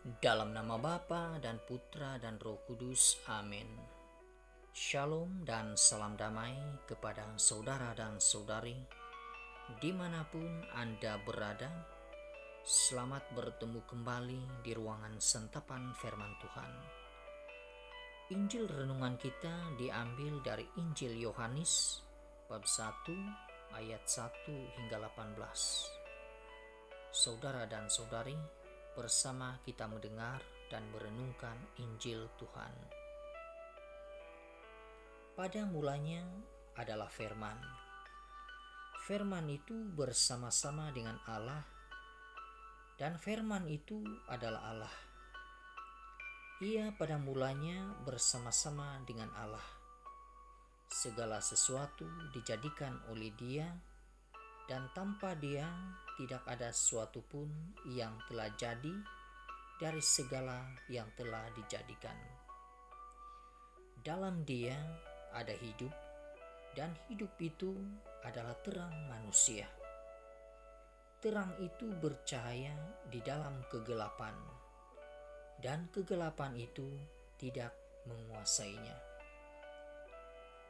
Dalam nama Bapa dan Putra dan Roh Kudus, amin. Shalom dan salam damai kepada saudara dan saudari dimanapun Anda berada. Selamat bertemu kembali di ruangan santapan firman Tuhan. Injil renungan kita diambil dari Injil Yohanes bab 1 ayat 1 hingga 18. Saudara dan saudari, bersama kita mendengar dan merenungkan Injil Tuhan. Pada mulanya adalah Firman. Firman itu bersama-sama dengan Allah, dan Firman itu adalah Allah. Ia pada mulanya bersama-sama dengan Allah. Segala sesuatu dijadikan oleh Dia, dan tanpa Dia tidak ada sesuatu pun yang telah jadi dari segala yang telah dijadikan. Dalam Dia ada hidup, dan hidup itu adalah terang manusia. Terang itu bercahaya di dalam kegelapan, dan kegelapan itu tidak menguasainya.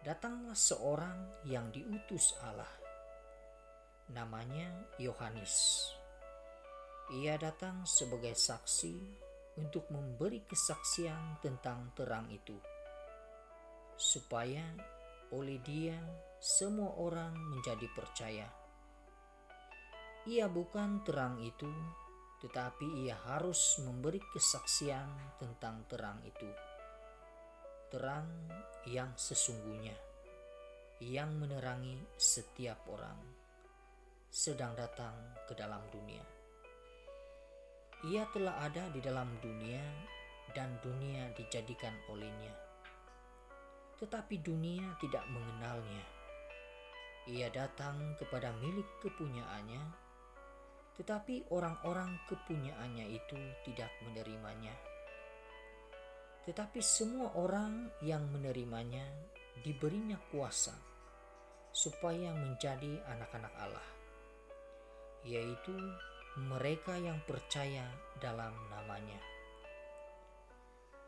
Datanglah seorang yang diutus Allah, namanya Yohanes. Ia datang sebagai saksi untuk memberi kesaksian tentang terang itu, supaya oleh Dia semua orang menjadi percaya. Ia bukan terang itu, tetapi Ia harus memberi kesaksian tentang terang itu. Terang yang sesungguhnya, yang menerangi setiap orang, sedang datang ke dalam dunia. Ia telah ada di dalam dunia, dan dunia dijadikan olehnya, tetapi dunia tidak mengenalnya. Ia datang kepada milik kepunyaannya, tetapi orang-orang kepunyaannya itu tidak menerimanya. Tetapi semua orang yang menerimanya diberinya kuasa supaya menjadi anak-anak Allah, yaitu mereka yang percaya dalam namanya.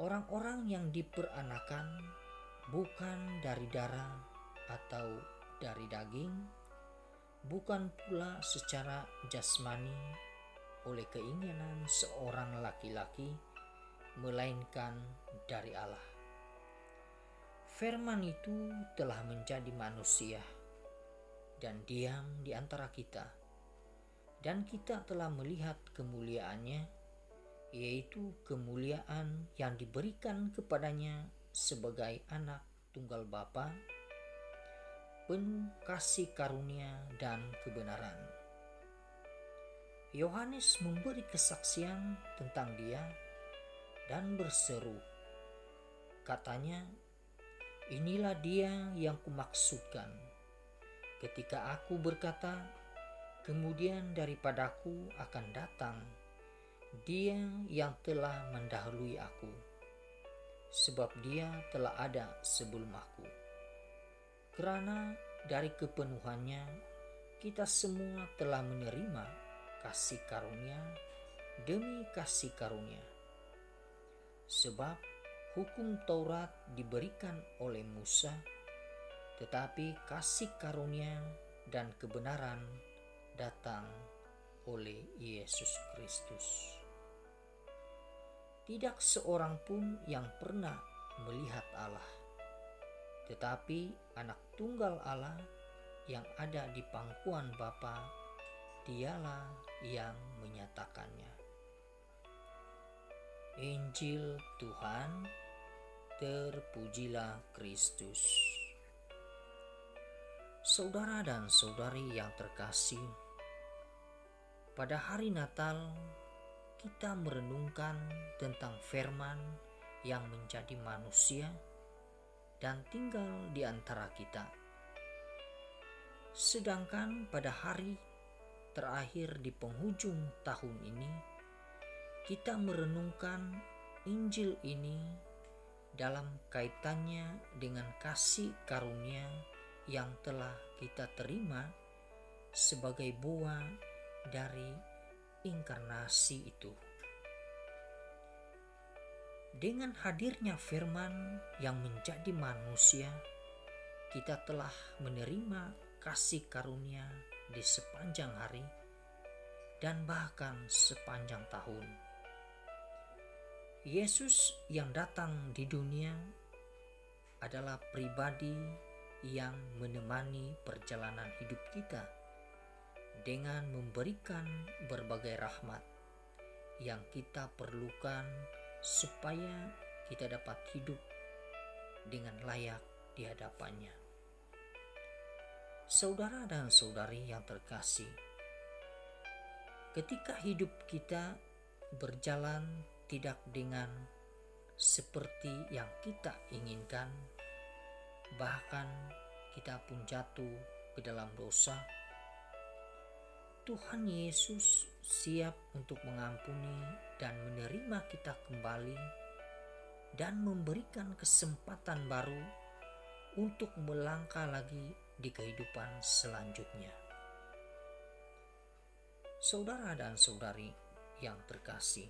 Orang-orang yang diperanakan bukan dari darah atau dari daging, bukan pula secara jasmani oleh keinginan seorang laki-laki, melainkan dari Allah. Firman itu telah menjadi manusia dan diam di antara kita, dan kita telah melihat kemuliaannya, yaitu kemuliaan yang diberikan kepadanya sebagai anak tunggal Bapa, penuh kasih karunia dan kebenaran. Yohanes memberi kesaksian tentang Dia dan berseru, katanya, "Inilah Dia yang kumaksudkan ketika aku berkata, kemudian daripadaku akan datang Dia yang telah mendahului aku, sebab Dia telah ada sebelum aku." Karena dari kepenuhannya kita semua telah menerima kasih karunia demi kasih karunia. Sebab hukum Taurat diberikan oleh Musa, tetapi kasih karunia dan kebenaran datang oleh Yesus Kristus. Tidak seorang pun yang pernah melihat Allah, tetapi anak tunggal Allah yang ada di pangkuan Bapa, Dialah yang menyatakannya. Injil Tuhan, terpujilah Kristus. Saudara dan saudari yang terkasih, pada hari Natal kita merenungkan tentang Firman yang menjadi manusia dan tinggal di antara kita. Sedangkan pada hari terakhir di penghujung tahun ini, kita merenungkan Injil ini dalam kaitannya dengan kasih karunia yang telah kita terima sebagai buah dari inkarnasi itu. Dengan hadirnya firman yang menjadi manusia, kita telah menerima kasih karunia di sepanjang hari dan bahkan sepanjang tahun. Yesus yang datang di dunia adalah pribadi yang menemani perjalanan hidup kita dengan memberikan berbagai rahmat yang kita perlukan supaya kita dapat hidup dengan layak di hadapannya. Saudara dan saudari yang terkasih, ketika hidup kita berjalan tidak dengan seperti yang kita inginkan, bahkan kita pun jatuh ke dalam dosa, Tuhan Yesus siap untuk mengampuni dan menerima kita kembali dan memberikan kesempatan baru untuk melangkah lagi di kehidupan selanjutnya. Saudara dan saudari yang terkasih,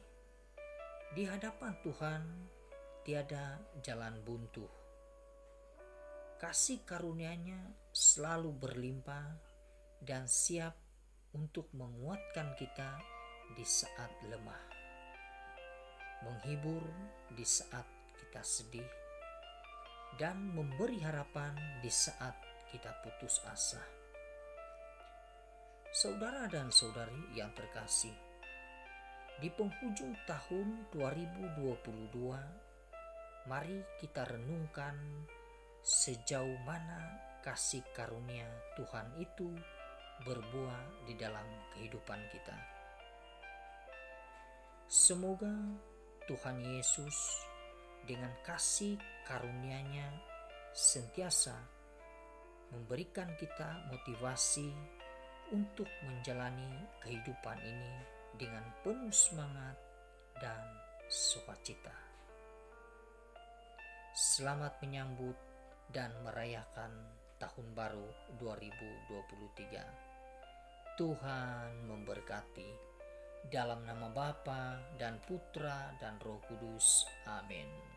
di hadapan Tuhan tiada jalan buntu. Kasih karunia-Nya selalu berlimpah dan siap untuk menguatkan kita di saat lemah, menghibur di saat kita sedih, dan memberi harapan di saat kita putus asa. Saudara dan saudari yang terkasih, di penghujung tahun 2022, mari kita renungkan sejauh mana kasih karunia Tuhan itu berbuah di dalam kehidupan kita. Semoga Tuhan Yesus dengan kasih karunia-Nya sentiasa memberikan kita motivasi untuk menjalani kehidupan ini dengan penuh semangat dan sukacita. Selamat menyambut dan merayakan Tahun Baru 2023. Tuhan memberkati. Dalam nama Bapa dan Putra dan Roh Kudus. Amin.